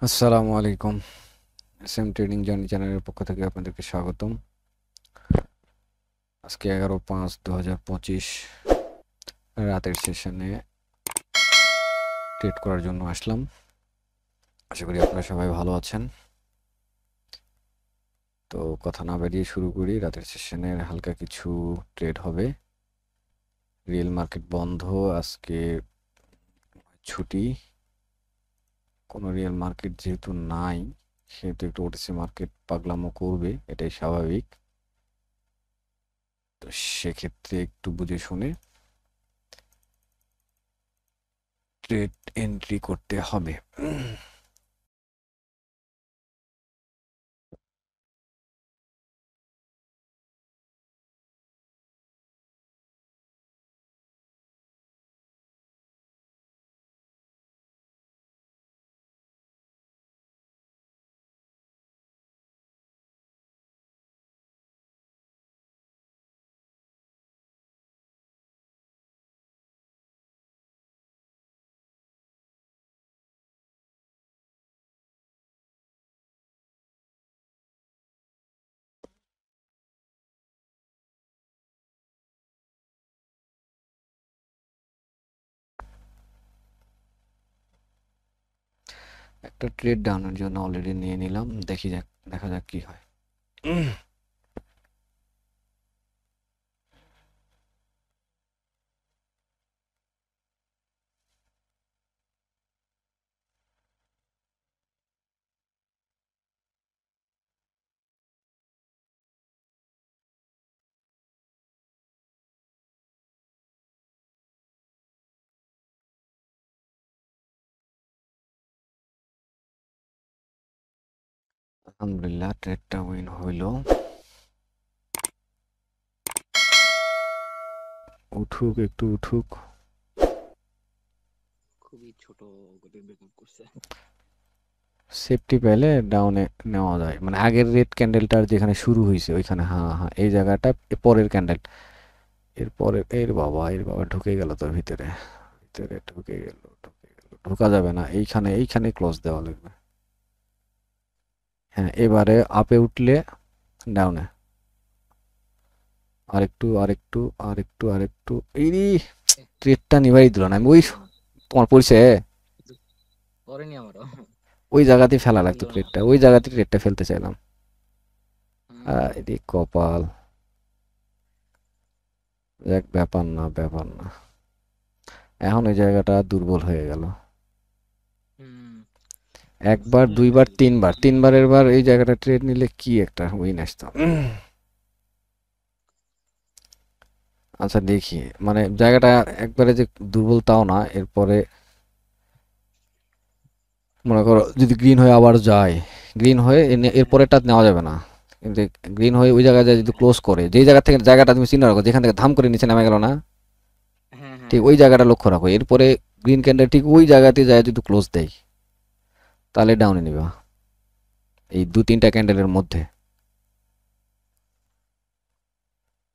আসসালামু আলাইকুম। SM trading journey চ্যানেলের পক্ষ থেকে আপনাদেরকে স্বাগতম। আজকে 11/5/2025 রাতের সেশনে ট্রেড করার জন্য আসলাম। আশা করি আপনারা সবাই ভালো আছেন। তো কথা না বাড়িয়ে শুরু করি। রাতের সেশনের হালকা কিছু ট্রেড হবে। রিয়েল মার্কেট বন্ধ, আজকে ছুটি। কোনো রিয়েল মার্কেট যেহেতু নাই, সেহেতু একটু ওটিসি মার্কেট পাগলামো করবে, এটাই স্বাভাবিক। তো সেক্ষেত্রে একটু বুঝে শুনে ট্রেড এন্ট্রি করতে হবে। একটা ট্রেড ডাউনের জন্য অলরেডি নিয়ে নিলাম, দেখা যাক কি হয়। আলহামদুলিল্লাহ, ট্রেডটা উইন হইলো। উঠুক, একটু উঠুক। খুবই ছোট গতির ব্রেকআউট করছে। সেফটি পেলে ডাউনে নেওয়া যায়, মানে আগের রেড ক্যান্ডেলটার যেখানে শুরু হয়েছে ওইখানে। হ্যাঁ হ্যাঁ, এই জায়গাটা পরের ক্যান্ডেল, এরপরে এর বাবা ঢুকে গেল তো ভিতরে। ভিতরে ঢুকে গেল, ঢোকা যাবে না, এইখানে ক্লোজ দেওয়া লাগবে। হ্যাঁ, এবারে আপে উঠলে ডাউনে। আরেকটু এই ট্রেডটা নিভাই দিল না। আমি ওই তোমার পরিচয় কিন্তু পরেনি আমারও। ওই জায়গাতেই ফেলা লাগতো পড়লো না। ট্রেডটা, ওই জায়গাতেই ট্রেডটা ফেলতে চাইলাম। হুম। এদিক কপাল। এক ব্যাপার না। এখন ওই জায়গাটা দুর্বল হয়ে গেল। হুম। একবার, সিগন্যাল দুইবার, মেরে দিল। তিনবারের বার এই জায়গাটা ট্রেড নিলে কি একটা উইন আসতো। আচ্ছা দেখি, মানে জায়গাটা একবারে যে দুর্বল তাও না। এরপরে মনে করো যদি গ্রিন হয়ে আবার যায়, গ্রিন হয়ে হ্যাঁ, এরপরেটা নেওয়া যাবে না। কিন্তু গ্রিন হয়ে ওই জায়গায় যায় যদি ক্লোজ করে, যেই জায়গা থেকে জায়গাটা তুমি চিন্তা রাখো, যেখান থেকে ধাম করে নিচে নেমে গেল না, হ্যাঁ, হ্যাঁ, ঠিক ওই হ্যাঁ। জায়গাটা লক্ষ্য রাখো। এরপরে গ্রিন ক্যান্ডেল ঠিক ওই জায়গাতে যায় যদি ক্লোজ দেয়, তাহলে ডাউনে নিবা এই দু তিনটা ক্যান্ডেলের মধ্যে।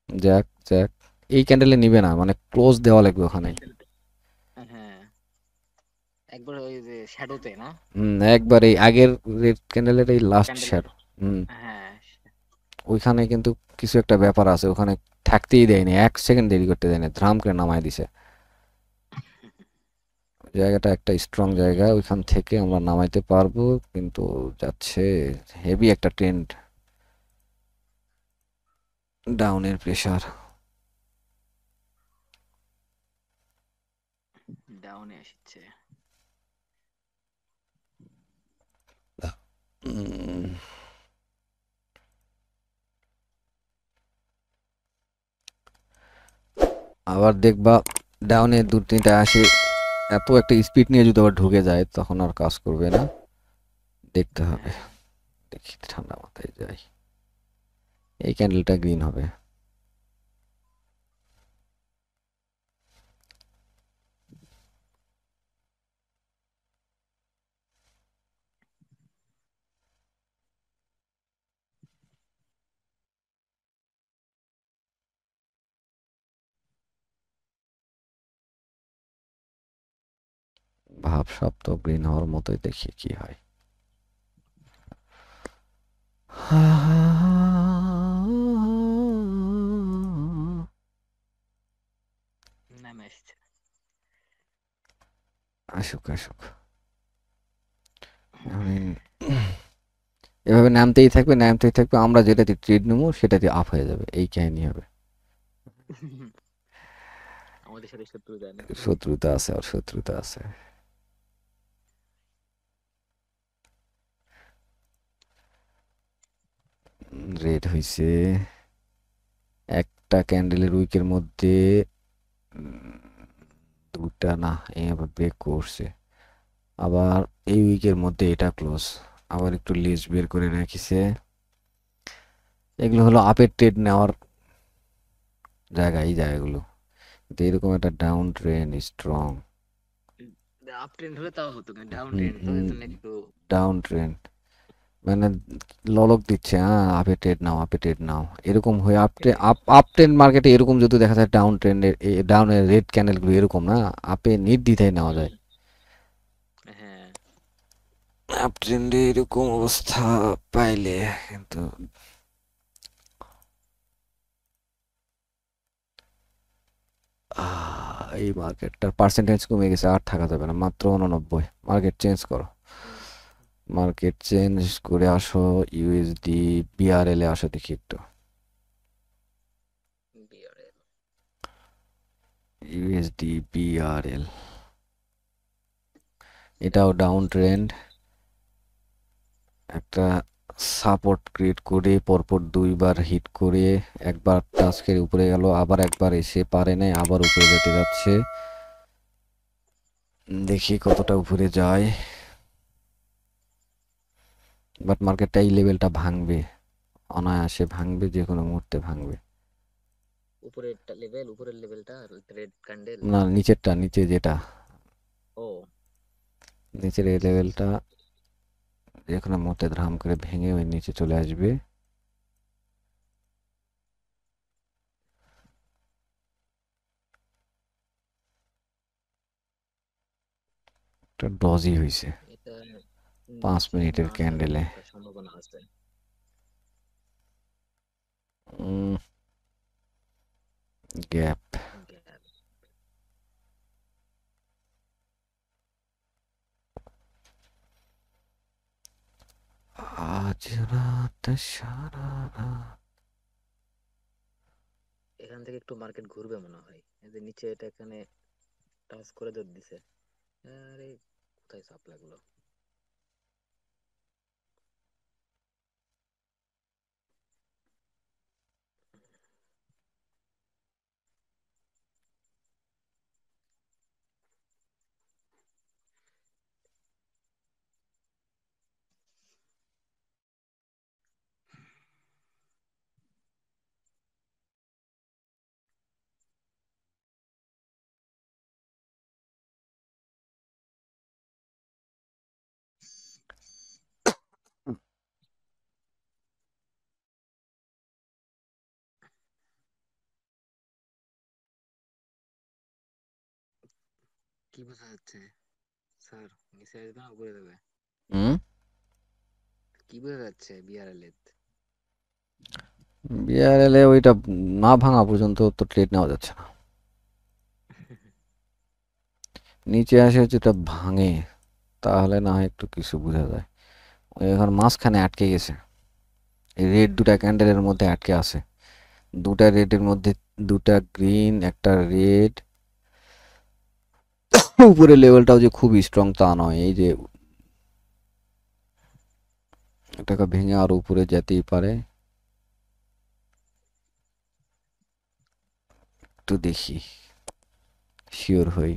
যাক যাক, এই ক্যান্ডেলে নিবে না, মানে ক্লোজ দেওয়া লাগবে এই ওখানে। ক্যান্ডেলটা। হ্যাঁ, একবার ওই যে শ্যাডোতে না। একবার এই আগের রেড ক্যান্ডেলের এই লাস্ট ক্যান্ডেলের। শেয়ার। হুম। হ্যাঁ। ওইখানে কিন্তু কিছু একটা ব্যাপার আছে, ওখানে থাকতেই দেয়নি, 1 সেকেন্ড দেরি করতে দেয়নি, ধ্রাম করে নামায় দিছে। জায়গাটা একটা স্ট্রং জায়গা, ওইখান থেকে আমরা নামাইতে পারবো। কিন্তু যাচ্ছে হেভি একটা ট্রেন্ড, ডাউনের প্রেসার। ডাউনে আসছে। আবার দেখবা ডাউনে দু তিনটা আসে, এত একটা স্পিড নিয়ে যদি আবার ঢুকে যায় তখন আর কাজ করবে না। দেখতে হবে। হ্যাঁ। দেখি, ঠান্ডা মাথায় যাই। এই ক্যান্ডেলটা গ্রিন হবে। ভাবসাব তো গ্রিন হওয়ার মতোই, দেখি কি হয়। নামে আসছে। আসুক আসুক, আমি এভাবে নামতেই থাকবে, আমরা যেটাতে ট্রেড নেবো সেটাতে আপ হয়ে যাবে, এই কাহিনী হবে। আমাদের সাথে শত্রু যায় নাকি? শত্রুতা আছে, আর শত্রুতা আছে। রেড হইছে একটা ক্যান্ডেলের উইকের মধ্যে, দুটা না, এই আবার ব্রেক করছে, আবার এই উইকের মধ্যে এটা ক্লোজ, আবার একটু লিস্ট বের করে রেখেছে। এগুলো হলো আপের ট্রেড নেওয়ার জায়গা, এই জায়গাগুলো। কিন্তু এরকম একটা down trend strong, up trend হলে তাও হতো, কিন্তু ডাউন ট্রেন্ড তো এই জন্য একটু। ডাউন ট্রেন্ড মানে ললক দিচ্ছে, হ্যাঁ আপে ট্রেড নাও, আপে ট্রেড নাও, এরকম হয়ে এটাই। আপ ট্রেন্ড মার্কেটে এরকম যদি দেখা যায়, ডাউন ট্রেন্ডের ডাউনের রেড ক্যান্ডেলগুলো এরকম না, আপে নির্দ্বিধায় নেওয়া হুম। যায়। হ্যাঁ। আপ ট্রেন্ডে এরকম অবস্থা পাইলে কিন্তু এই মার্কেটটার পার্সেন্টেজ কমে গেছে, আর থাকা যাবে না, মাত্র 89। মার্কেট চেঞ্জ করো, হুম। মার্কেট চেঞ্জ করে আসো, ইউএসডি বিআরএল এ আসো, দেখি একটু। বিয়ারের। ইউএসডি বিআরএল, এটাও দেখো ডাউন ট্রেন্ড, একটা সাপোর্ট ক্রিয়েট করে পরপর দুইবার হিট করে একবার টাস্কের উপরে গেল, আবার একবার এসে পারে নাই, আবার উপরে যেতে যাচ্ছে, দেখি কতটা উপরে যায়। বাট মার্কেটটা এই লেভেলটা ভাঙবে, অনায়াসে ভাঙবে, যে কোনো মুহূর্তে ভাঙবে। উপরের লেভেল, উপরের লেভেলটা রেড ক্যান্ডেল। না, নিচেরটা, নিচে যেটা, ও নিচের এই আচ্ছা আচ্ছা। লেভেলটা যে কোনো মুহূর্তে ধাম করে ভেঙে ওই নিচে চলে আসবে। একটা ডজি হয়েছে এটা 5 নিচে মিনিটের না আসারও ক্যান্ডেলে। একটা সম্ভাবনা আছে। গ্যাপ। গ্যাপ। আজ রাত সারা রাত। এখান থেকে একটু মার্কেট ঘুরবে মনে হয়, এই যে নিচে এটা এখানে টাচ করে দৌড় দিছে। আরে কোথায় চাপ লাগলো? কি বোঝা যাচ্ছে স্যার? নিচে আসবে না উপরে যাবে? হুম। কি বোঝা যাচ্ছে বিআরএল এর? বিআরএল এ ওইটা না ভাঙা পর্যন্ত তো ট্রেড নেওয়া যাচ্ছে না, নিচে আসে যেটা ভাঙে, তাহলে না হয় একটু কিছু বোঝা যায়। ওই এখন মাঝখানে আটকে গেছে, এই রেড দুটা ক্যান্ডেলের মধ্যে আটকে আছে, দুটা রেডের মধ্যে, দুটা গ্রিন একটা রেড। উপরের লেভেলটাও যে খুব স্ট্রং তা নয়, এই যে এটাকে ভেঙে আরো উপরে যেতেই পারে, একটু দেখি, শিওর হই।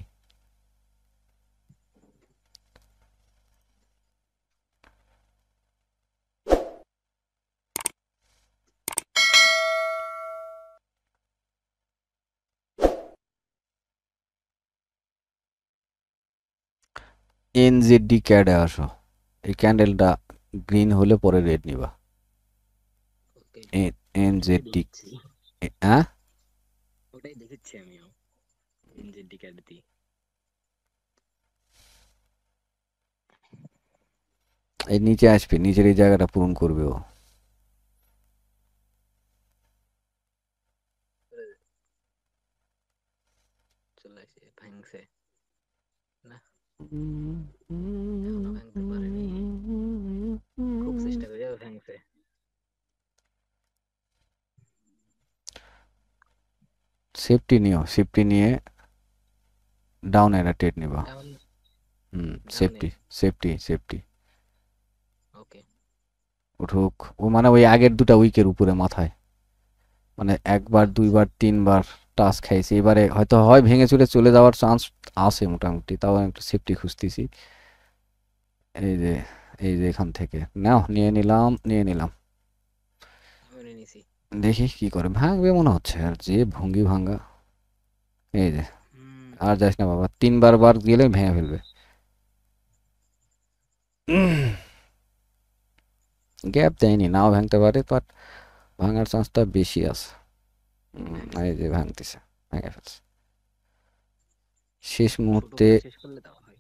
এনজেডি ক্যাডে আসো, এই ক্যান্ডেলটা গ্রিন হলে পরে রেড নিবা। ওকে। ওটাই এনজেডি, দেখেছি। হ্যাঁ, ওটাই দেখেছি আমিও। এনজেডি ক্যাডতি। এই নিচে আসবে, নিচের এই জায়গাটা পূরণ করবে ও। এখনো ভাঙতে পারেনি, খুব চেষ্টা করে ভাঙছে। সেফটি নিও, সেফটি নিয়ে ডাউন একটা ট্রেড নিবা। এখন ডাউনে। সেফটি, সেফটি, সেফটি ওকে। উঠুক। ও মানে ওই আগের দুটা উইকের উপরে মাথায়, মানে একবার আচ্ছা, দুইবার তিনবার টাচ খাইছে, এবারে হয়তো হয় ভেঙে চুরে চলে যাওয়ার চান্স আছে মোটামুটি, তাও আমি একটু সেফটি খুঁজতেছি। এই যে, এই যে এখান থেকে নাও, নিয়ে নিলাম, নিয়ে নিলাম। আমি নিছি। দেখি কি করে, ভাঙবে মনে হচ্ছে, আর যে ভঙ্গি ভাঙ্গা। এই যে, হুম। আর যাস না বাবা, তিনবার বার গেলে ভেঙে ফেলবে। গ্যাপ দেয়নি, নাও ভাঙতে পারে, বাট ভাঙার চান্সটা বেশি আছে। ভাঙছে। এই যে ভাঙতেছে, ভেঙে ফেলছে শেষ ছোট মুহূর্তে। করে শেষ করলে দেওয়া হয়।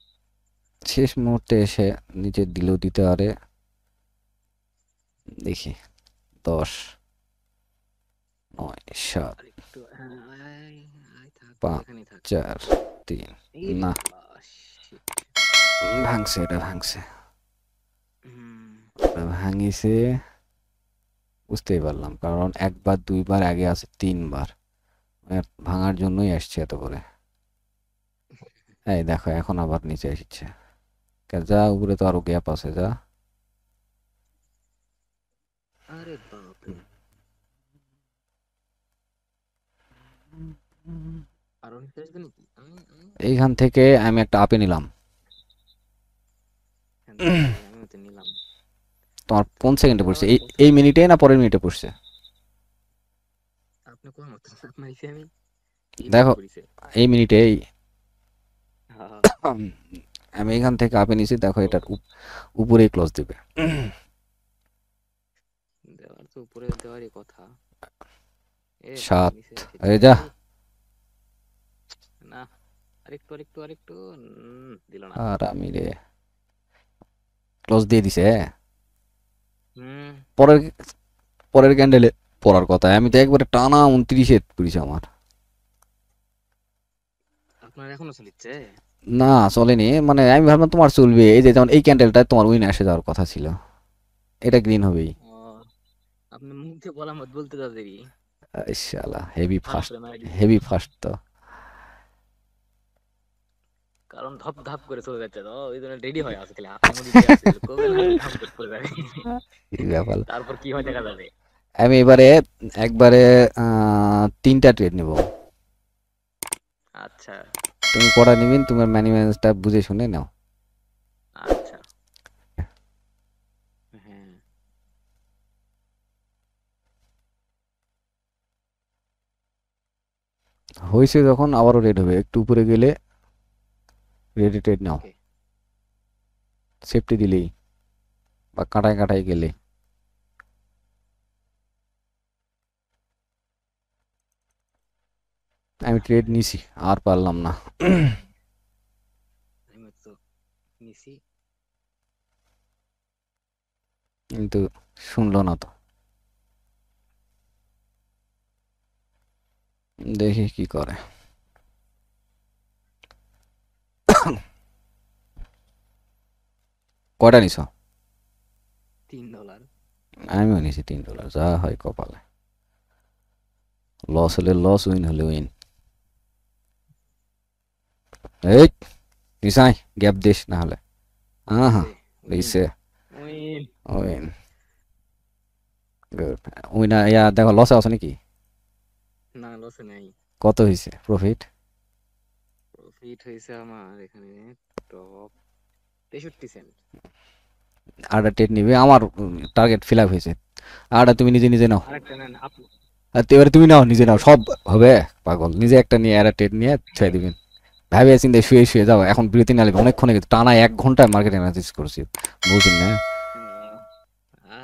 শেষ মুহূর্তে এসে নিজের দিলেও দিতে পারে। দেখি, 10, 9, 7, আর একটু, হ্যাঁ, আয় আয়, থাক, তুই 5, এখানেই থাক। 4, 3। ইরে না, আল্লাহ, শিট। ভাঙছে, এটা ভাঙছে, হুম। এটা ভাঙিছে। বুঝতেই পারলাম, কারণ একবার দুইবার আগে আছে তিনবার, মানে ভাঙার জন্যই আসছে এত করে। এই দেখো, এখন আবার নিচে এসেছে। যা, উপরে তো আরো গ্যাপ আছে, যা। আরে বাপরে, আরো নিচে আসবে নাকি? এইখান থেকে আমি একটা আপে নিলাম। এখান থেকে আমিও তো নিলাম। তোমার তো কোন সেকেন্ডে নিচে পড়ছে, যাওয়ারই এই কথা। এই মিনিটে না পরের মিনিটে পড়ছে? আপনি কোন মত আপনার নিচে, আমি এই মিনিটে দেখো, পড়িছে। এই মিনিটে হ্যাঁ। আমি এখান থেকে আপে নিছি, দেখো এটার উপরেই ক্লোজ দিবে। দেওয়ার তো উপরে দেওয়ারই কথা। এ ভাই, 7, নিচে এসে এই দিছে যা। ভাই। না, আরেকটু আরেকটু আরেকটু, দিল না। আর আমি রে, ক্লোজ দিয়ে দিছে। হুম। পরের পরের ক্যান্ডেলে পড়ার কথা, আমি তো একবারে টানা 29-এ পড়েছি আমার। আপনার এখনো চলিচ্ছে? না, চলেনি, মানে আমি ভাবলাম তোমার চলবে, এই যে যেমন এই ক্যান্ডেলটা তোমার উইন এসে যাওয়ার কথা ছিল, এটা গ্রিন হবেই। ও, আপনি মুখ দিয়ে বলার মত বলতে তাড়াতাড়ি শালা হেভি ফাঁস ফাস্ট, করে মারা দিছে। হেভি ফাস্ট তো। কারণ ধপ ধাপ করে চলে যাচ্ছে তো, ওই জন্য রেডি হয়ে আছে, খালি এমন দিতে আছে কবে না ধাপ করে পড়ে যাবে। এই ব্যাপার। তারপর কি হয় দেখা যাবে। আমি এবারে একবারে 3টা ট্রেড নেব। আচ্ছা। তুমি কটা নিবেন, তোমার ম্যানেজমেন্টটা বুঝে শুনে নাও। আচ্ছা। হ্যাঁ। হয়েছে যখন আবারও রেড হবে, একটু উপরে গেলে রেডি ট্রেড নাও, ওকে। সেফটি দিলেই বা কাঁটায় কাঁটায় গেলে। আমি ট্রেড নিছি, আর পারলাম না। আমি তো নিছি। কিন্তু শুনলো না তো, দেখি কি করে। কয়টা নিছ? $3। আমিও নিছি $3, যা হয় কপালে। লস হলে লস, উইন হলে উইন। এই নিসাই, গ্যাপ দিস না হলে। হ্যাঁ হ্যাঁ, দিছে। উইন। দিছে। উইন। Win, good. উইন, ইয়া দেখো লসে আছে নাকি? না, লসে নাই। কত হয়েছে প্রফিট? প্রফিট হয়েছে আমার এখানে টপ 63 সেন্ট। আরটা টেট নিবে, আমার টার্গেট ফিল আপ হয়েছে। আরটা তুমি নিজে নিজে নাও। আরেকটা নেন আপনি। আর এবারে তুমি নাও, নিজে নাও, সব হবে। পাগল, নিজে একটা নিয়ে আর টেট নিয়ে ছয় দিবেন। ভাবে চিন্তা শুয়ে শুয়ে যাও, এখন বিরতি না নেবে অনেকক্ষণ, কিন্তু টানা 1 ঘন্টা মার্কেট অ্যানালিসিস করছি, বুঝছেন না?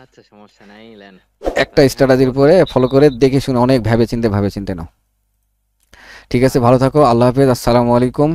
আচ্ছা, সমস্যা নাই, লেন। একটা তাহলে হ্যাঁ, স্ট্র্যাটেজির সমস্যা উপরে নাই। ফলো করে দেখে শুনে অনেক ভাবে চিন্তে নাও। ঠিক আছে, ভালো আচ্ছা। থাকো, আল্লাহ হাফেজ, আসসালামু আলাইকুম।